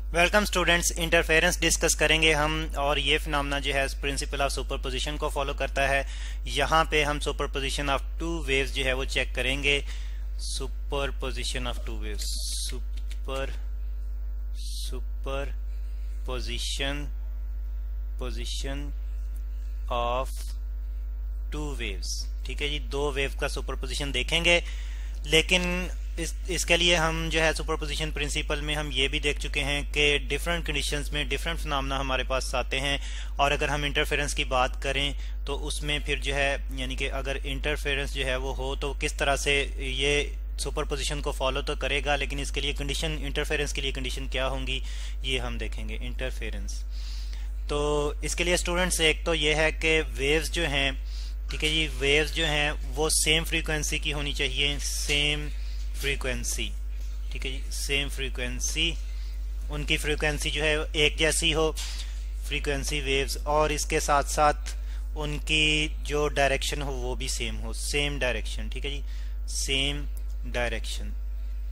Welcome students, interference discuss करेंगे हम और ये फिनोमेना जो है प्रिंसिपल ऑफ सुपरपोजिशन को फॉलो करता है। यहाँ पे हम सुपरपोजिशन ऑफ टू वेव्स जो है वो चेक करेंगे। Superposition of two waves, superposition of two waves. ठीक है जी, दो वेव का सुपरपोजिशन देखेंगे। लेकिन इसके लिए हम जो है सुपरपोजिशन प्रिंसिपल में हम ये भी देख चुके हैं कि डिफरेंट कंडीशंस में डिफरेंट फिनोमेना हमारे पास आते हैं। और अगर हम इंटरफेरेंस की बात करें तो उसमें फिर जो है यानी कि अगर इंटरफेरेंस जो है वो हो तो किस तरह से ये सुपरपोजिशन को फॉलो तो करेगा, लेकिन इसके लिए कंडीशन, इंटरफेरेंस के लिए कंडीशन क्या होंगी ये हम देखेंगे। इंटरफेरेंस तो इसके लिए स्टूडेंट्स एक तो ये है कि वेव्स जो हैं, ठीक है जी, वेव्स जो हैं वो सेम फ्रीक्वेंसी की होनी चाहिए। सेम फ्रीक्वेंसी, ठीक है जी, सेम फ्रीक्वेंसी, उनकी फ्रीक्वेंसी जो है एक जैसी हो फ्रीक्वेंसी वेव्स, और इसके साथ साथ उनकी जो डायरेक्शन हो वो भी सेम हो, सेम डायरेक्शन। ठीक है जी, सेम डायरेक्शन,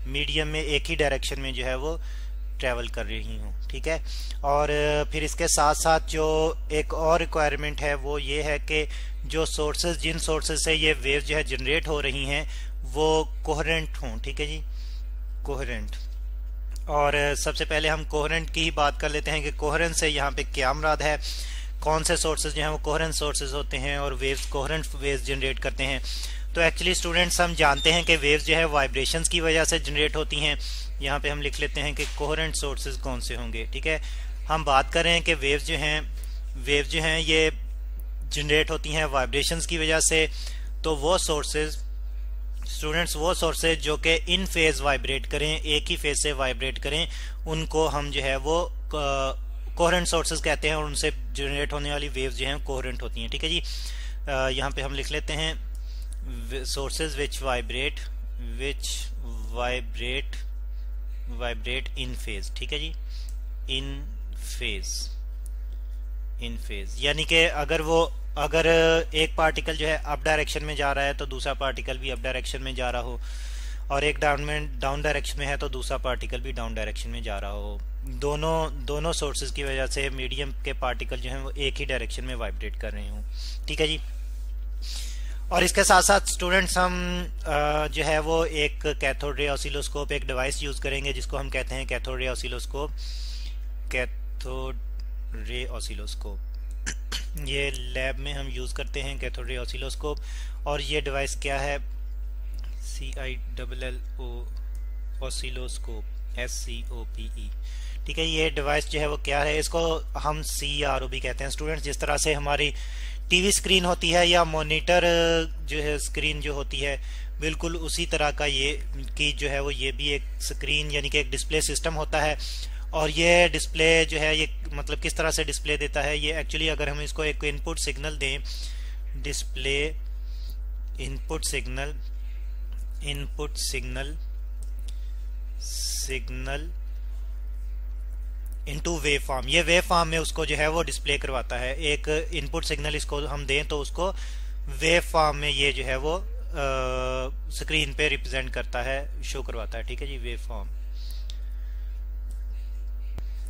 मीडियम में एक ही डायरेक्शन में जो है वो ट्रेवल कर रही हूँ। ठीक है, और फिर इसके साथ साथ जो एक और रिक्वायरमेंट है वो ये है कि जो सोर्सेज, जिन सोर्सेज से ये वेव जो है जनरेट हो रही हैं वो कोहेरेंट हों। ठीक है जी, कोहेरेंट। और सबसे पहले हम कोहेरेंट की ही बात कर लेते हैं कि कोहेरेंट से यहाँ पे क्या मुराद है। कौन से सोर्सेज जो हैं वो कोहेरेंट सोर्सेज होते हैं और वेव्स कोहेरेंट वेव्स जनरेट करते हैं। तो एक्चुअली स्टूडेंट्स हम जानते हैं कि वेव्स जो है वाइब्रेशंस की वजह से जनरेट होती हैं। यहाँ पे हम लिख लेते हैं कि कोहेरेंट सोर्सेज कौन से होंगे। ठीक है, हम बात कर रहे हैं कि वेव्स जो हैं ये जनरेट होती हैं वाइब्रेशंस की वजह से। तो वो सोर्सेज स्टूडेंट्स, वो सोर्सेज जो कि इन फेज वाइब्रेट करें, एक ही फेज से वाइब्रेट करें, उनको हम जो है वो कोहेरेंट सोर्सेज कहते हैं और उनसे जनरेट होने वाली वेव्स जो हैं कोहेरेंट होती हैं। ठीक है जी, यहाँ पे हम लिख लेते हैं सोर्सेज विच वाइब्रेट इन फेज। ठीक है जी, इन फेज यानी कि अगर एक पार्टिकल जो है अप डायरेक्शन में जा रहा है तो दूसरा पार्टिकल भी अप डायरेक्शन में जा रहा हो, और एक डाउन डायरेक्शन में है तो दूसरा पार्टिकल भी डाउन डायरेक्शन में जा रहा हो। दोनों सोर्सेज की वजह से मीडियम के पार्टिकल जो हैं वो एक ही डायरेक्शन में वाइब्रेट कर रहे हों। ठीक है जी, और इसके साथ साथ स्टूडेंट्स हम जो है वो एक कैथोड रे ऑसिलोस्कोप, एक डिवाइस यूज करेंगे जिसको हम कहते हैं कैथोड रे ऑसिलोस्कोप। ये लैब में हम यूज करते हैं कैथोड रे ऑसिलोस्कोप। और ये डिवाइस क्या है? CILLO oscilloscope, SCOPE। ठीक है, ये डिवाइस जो है वो क्या है, इसको हम CRO भी कहते हैं स्टूडेंट्स। जिस तरह से हमारी टीवी स्क्रीन होती है या मॉनिटर जो है स्क्रीन जो होती है, बिल्कुल उसी तरह का ये की जो है वो ये भी एक स्क्रीन यानी कि एक डिस्प्ले सिस्टम होता है। और ये डिस्प्ले जो है ये मतलब किस तरह से डिस्प्ले देता है, ये एक्चुअली अगर हम इसको एक इनपुट सिग्नल दें, display input signal into wave form, ये वेव फॉर्म में उसको जो है वो डिस्प्ले करवाता है। एक इनपुट सिग्नल इसको हम दें तो उसको वेव फॉर्म में ये जो है वो स्क्रीन पे रिप्रेजेंट करता है, शो करवाता है। ठीक है जी, वेव फॉर्म।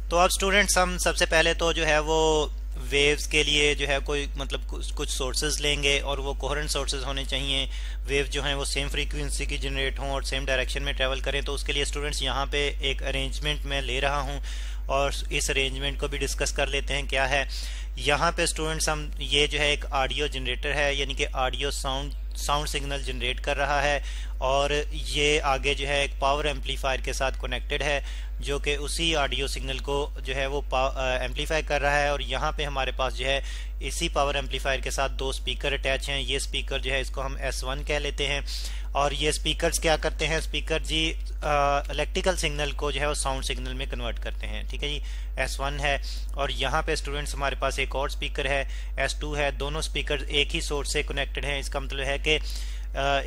तो अब स्टूडेंट्स हम सबसे पहले तो जो है वो वेव्स के लिए जो है कोई मतलब कुछ सोर्सेज लेंगे और वो कोहेरेंट सोर्सेज होने चाहिए। वेव जो हैं वो सेम फ्रीक्वेंसी की जनरेट हों और सेम डायरेक्शन में ट्रेवल करें। तो उसके लिए स्टूडेंट्स यहाँ पे एक अरेंजमेंट मैं ले रहा हूँ और इस अरेंजमेंट को भी डिस्कस कर लेते हैं क्या है। यहाँ पे स्टूडेंट्स हम ये जो है एक ऑडियो जनरेटर है, यानी कि ऑडियो साउंड सिग्नल जनरेट कर रहा है, और ये आगे जो है एक पावर एम्पलीफायर के साथ कनेक्टेड है जो कि उसी ऑडियो सिग्नल को जो है वो एम्पलीफाई कर रहा है। और यहाँ पे हमारे पास जो है इसी पावर एम्पलीफायर के साथ दो स्पीकर अटैच हैं। ये स्पीकर जो है इसको हम S1 कह लेते हैं। और ये स्पीकर्स क्या करते हैं, स्पीकर जी इलेक्ट्रिकल सिग्नल को जो है वो साउंड सिग्नल में कन्वर्ट करते हैं। ठीक है जी, S1 है। और यहाँ पे स्टूडेंट्स हमारे पास एक और स्पीकर है, S2 है। दोनों स्पीकर एक ही सोर्स से कनेक्टेड हैं। इसका मतलब है कि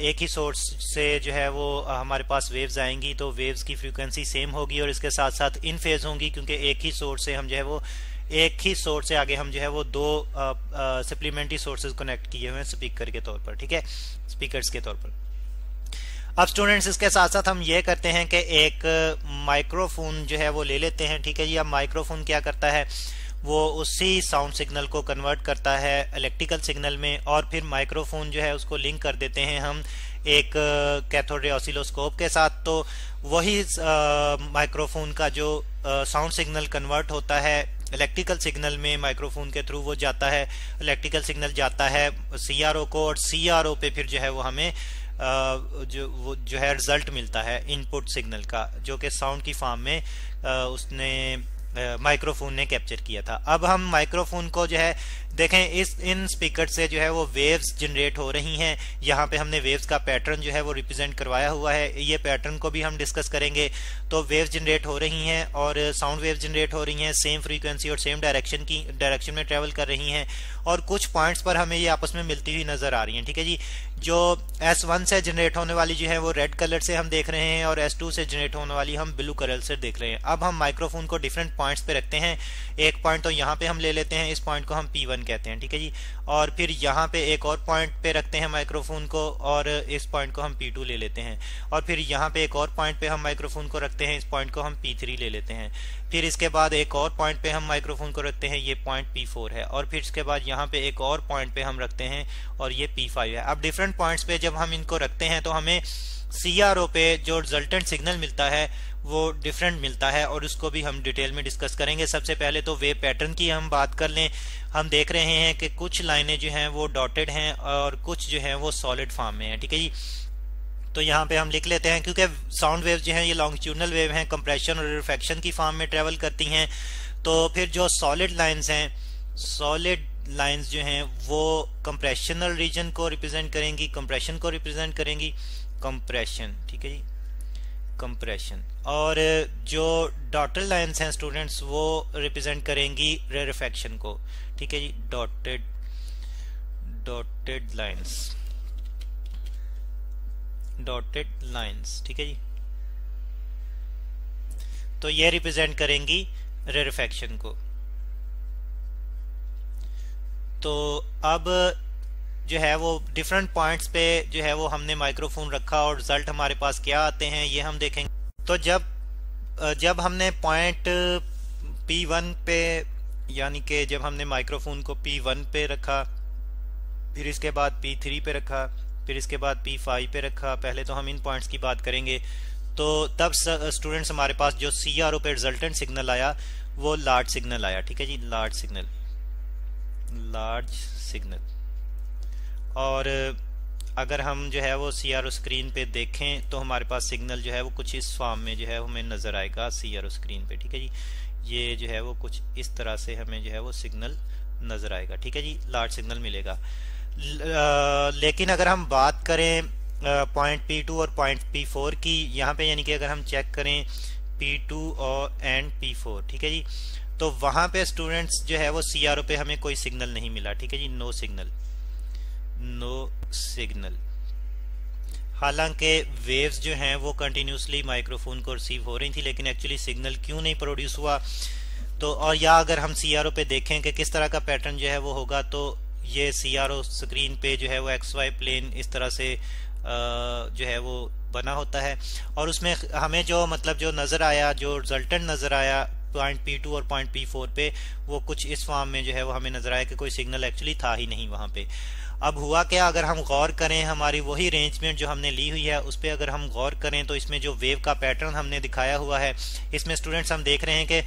एक ही सोर्स से जो है वो हमारे पास वेव्स आएंगी तो वेव्स की फ्रीक्वेंसी सेम होगी और इसके साथ साथ इन फेज होंगी, क्योंकि एक ही सोर्स से हम जो है वो एक ही सोर्स से आगे हम जो है वो दो सप्लीमेंट्री सोर्सेज कनेक्ट किए हुए हैं स्पीकर के तौर पर। ठीक है, स्पीकर्स के तौर पर। अब स्टूडेंट्स इसके साथ साथ हम ये करते हैं कि एक माइक्रोफोन जो है वो ले लेते हैं, ठीक है जी। अब माइक्रोफोन क्या करता है, वो उसी साउंड सिग्नल को कन्वर्ट करता है इलेक्ट्रिकल सिग्नल में, और फिर माइक्रोफोन जो है उसको लिंक कर देते हैं हम एक कैथोड रे ऑसिलोस्कोप के साथ। तो वही माइक्रोफोन का जो साउंड सिग्नल कन्वर्ट होता है इलेक्ट्रिकल सिग्नल में, माइक्रोफोन के थ्रू वो जाता है, इलेक्ट्रिकल सिग्नल जाता है सीआरओ को, और सीआरओ पे फिर जो है वो हमें जो है रिजल्ट मिलता है इनपुट सिग्नल का, जो कि साउंड की फॉर्म में उसने माइक्रोफोन ने कैप्चर किया था। अब हम माइक्रोफोन को जो है देखें, इन स्पीकर से जो है वो वेव्स जनरेट हो रही हैं। यहाँ पे हमने वेव्स का पैटर्न जो है वो रिप्रेजेंट करवाया हुआ है, ये पैटर्न को भी हम डिस्कस करेंगे। तो वेव्स जनरेट हो रही हैं और साउंड वेव्स जनरेट हो रही हैं, सेम फ्रीक्वेंसी और सेम डायरेक्शन में ट्रेवल कर रही हैं, और कुछ पॉइंट्स पर हमें ये आपस में मिलती हुई नजर आ रही हैं, ठीक है जी। जो S1 से जनरेट होने वाली जो है वो रेड कलर से हम देख रहे हैं, और S2 से जनरेट होने वाली हम ब्लू कलर से देख रहे हैं। अब हम माइक्रोफोन को डिफरेंट पॉइंट्स पे रखते हैं। एक पॉइंट तो यहाँ पे हम ले लेते हैं, इस पॉइंट को हम P1 कहते हैं, ठीक है जी। और फिर यहाँ पे एक और पॉइंट पे रखते हैं माइक्रोफोन को, और इस पॉइंट को हम P2 ले लेते हैं। और फिर यहाँ पे एक और पॉइंट पे हम माइक्रोफोन को रखते हैं, इस पॉइंट को हम P3 ले लेते हैं। फिर इसके बाद एक और पॉइंट पे हम माइक्रोफोन को रखते हैं, ये पॉइंट P4 है। और फिर इसके बाद यहाँ पे एक और पॉइंट पे हम रखते हैं, और ये P5 है। अब डिफरेंट पॉइंट्स पे जब हम इनको रखते हैं तो हमें CRO पे जो रिजल्टेंट सिग्नल मिलता है वो डिफरेंट मिलता है, और उसको भी हम डिटेल में डिस्कस करेंगे। सबसे पहले तो वेव पैटर्न की हम बात कर लें। हम देख रहे हैं कि कुछ लाइनें जो हैं वो डॉटेड हैं और कुछ जो हैं वो सॉलिड फॉर्म में हैं, ठीक है जी। तो यहाँ पे हम लिख लेते हैं, क्योंकि साउंड वेव जो हैं ये लॉन्गिट्यूडनल वेव हैं, कंप्रेशन और रिफ्रैक्शन की फॉर्म में ट्रेवल करती हैं। तो फिर जो सॉलिड लाइंस हैं, सॉलिड लाइंस जो हैं वो कंप्रेशनल रीजन को रिप्रेजेंट करेंगी, कंप्रेशन को रिप्रेजेंट करेंगी, कंप्रेशन, ठीक है जी, कंप्रेशन। और जो डॉटेड लाइंस हैं स्टूडेंट्स वो रिप्रेजेंट करेंगी रेरिफेक्शन को, ठीक है जी, डॉटेड लाइंस, ठीक है जी। तो ये रिप्रेजेंट करेंगी रेरिफेक्शन को। तो अब जो है वो डिफरेंट पॉइंट्स पे जो है वो हमने माइक्रोफोन रखा, और रिजल्ट हमारे पास क्या आते हैं ये हम देखेंगे। तो जब हमने पॉइंट P1 पे, यानी कि जब हमने माइक्रोफोन को P1 पे रखा, फिर इसके बाद P3 पे रखा, फिर इसके बाद P5 पे रखा, पहले तो हम इन पॉइंट्स की बात करेंगे। तो तब स्टूडेंट्स हमारे पास जो CRO पे रिजल्टेंट सिग्नल आया वो लार्ज सिग्नल आया, ठीक है जी, लार्ज सिग्नल। और अगर हम जो है वो CRO स्क्रीन पे देखें तो हमारे पास सिग्नल जो है वो कुछ इस फॉर्म में जो है हमें नज़र आएगा CRO स्क्रीन पे, ठीक है जी। ये जो है वो कुछ इस तरह से हमें जो है वो सिग्नल नज़र आएगा, ठीक है जी, लार्ज सिग्नल मिलेगा। लेकिन अगर हम बात करें पॉइंट P2 और पॉइंट P4 की, यहाँ पे यानी कि अगर हम चेक करें P2 और एंड P4, ठीक है जी, तो वहाँ पे स्टूडेंट्स जो है वो CRO पे हमें कोई सिग्नल नहीं मिला, ठीक है जी, नो सिग्नल। हालांकि वेव्स जो हैं वो कंटिन्यूसली माइक्रोफोन को रिसीव हो रही थी, लेकिन एक्चुअली सिग्नल क्यों नहीं प्रोड्यूस हुआ। तो और या अगर हम CRO पे देखें कि किस तरह का पैटर्न जो है वो होगा, तो ये CRO स्क्रीन पे जो है वो XY प्लेन इस तरह से जो है वो बना होता है, और उसमें हमें जो मतलब जो नज़र आया, जो रिजल्टेंट नज़र आया पॉइंट P2 और पॉइंट P4 पे, वो कुछ इस फॉर्म में जो है वो हमें नजर आया कि कोई सिग्नल एक्चुअली था ही नहीं वहां पे। अब हुआ क्या, अगर हम गौर करें हमारी वही अरेंजमेंट जो हमने ली हुई है उस पर अगर हम गौर करें, तो इसमें जो वेव का पैटर्न हमने दिखाया हुआ है, इसमें स्टूडेंट्स हम देख रहे हैं कि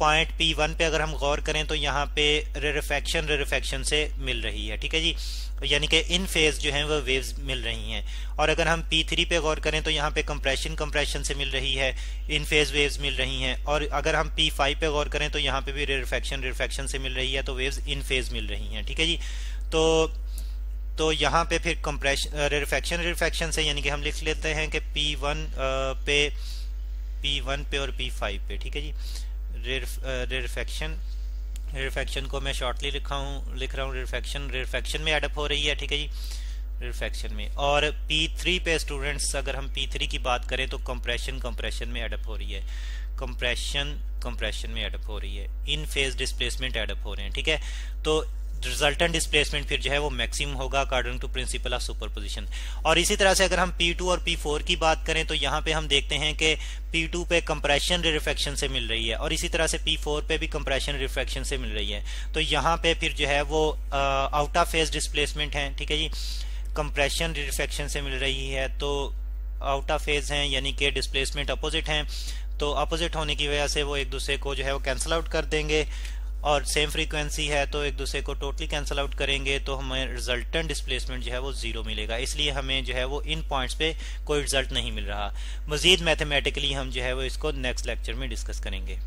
पॉइंट P1 पे अगर हम गौर करें तो यहाँ पे रेरिफेक्शन से मिल रही है, ठीक है जी, यानी कि इन फेज जो है वो वेव्स मिल रही हैं। और अगर हम P3 पे गौर करें तो यहाँ पे कंप्रेशन से मिल रही है, इन फेज वेव्स मिल रही हैं। और अगर हम P5 पे गौर करें तो यहाँ पे भी रेरिफेक्शन से मिल रही है, तो वेव्स इन फेज मिल रही हैं, ठीक है जी। तो यहाँ पे फिर रेरिफेक्शन से, यानी कि हम लिख लेते हैं कि P1 पे और P5 पे, ठीक है जी। रेरिफेक्शन को मैं शॉर्टली लिख रहा हूँ, रेरिफेक्शन में एडअप हो रही है, ठीक है जी, रेरिफेक्शन में। और P3 पे स्टूडेंट्स अगर हम P3 की बात करें तो कंप्रेशन में एडअप हो रही है, कंप्रेशन में एडअप हो रही है, इन फेज डिस्प्लेसमेंट एडअप हो रहे हैं, ठीक है। तो रिजल्टेंट डिस्प्लेसमेंट फिर जो है वो मैक्सिमम होगा according to principle of superposition. और इसी तरह से अगर हम P2 और P4 की बात करें तो यहाँ पे हम देखते हैं कि P2 पे कंप्रेशन रिफ्रैक्शन से मिल रही है और इसी तरह से P4 पे भी कंप्रेशन रिफ्रैक्शन से मिल रही है। तो यहाँ पे फिर जो है वो आउट ऑफ फेज डिस्प्लेसमेंट है, ठीक है जी, कंप्रेशन रिफ्रैक्शन से मिल रही है तो आउट ऑफ फेज हैं, यानी कि डिस्प्लेसमेंट अपोजिट हैं। तो अपोजिट होने की वजह से वो एक दूसरे को जो है वो कैंसिल आउट कर देंगे और सेम फ्रीक्वेंसी है तो एक दूसरे को टोटली कैंसिल आउट करेंगे तो हमें रिजल्टेंट डिस्प्लेसमेंट जो है वो जीरो मिलेगा। इसलिए हमें जो है वो इन पॉइंट्स पे कोई रिजल्ट नहीं मिल रहा। मजीद मैथमेटिकली हम जो है वो इसको नेक्स्ट लेक्चर में डिस्कस करेंगे।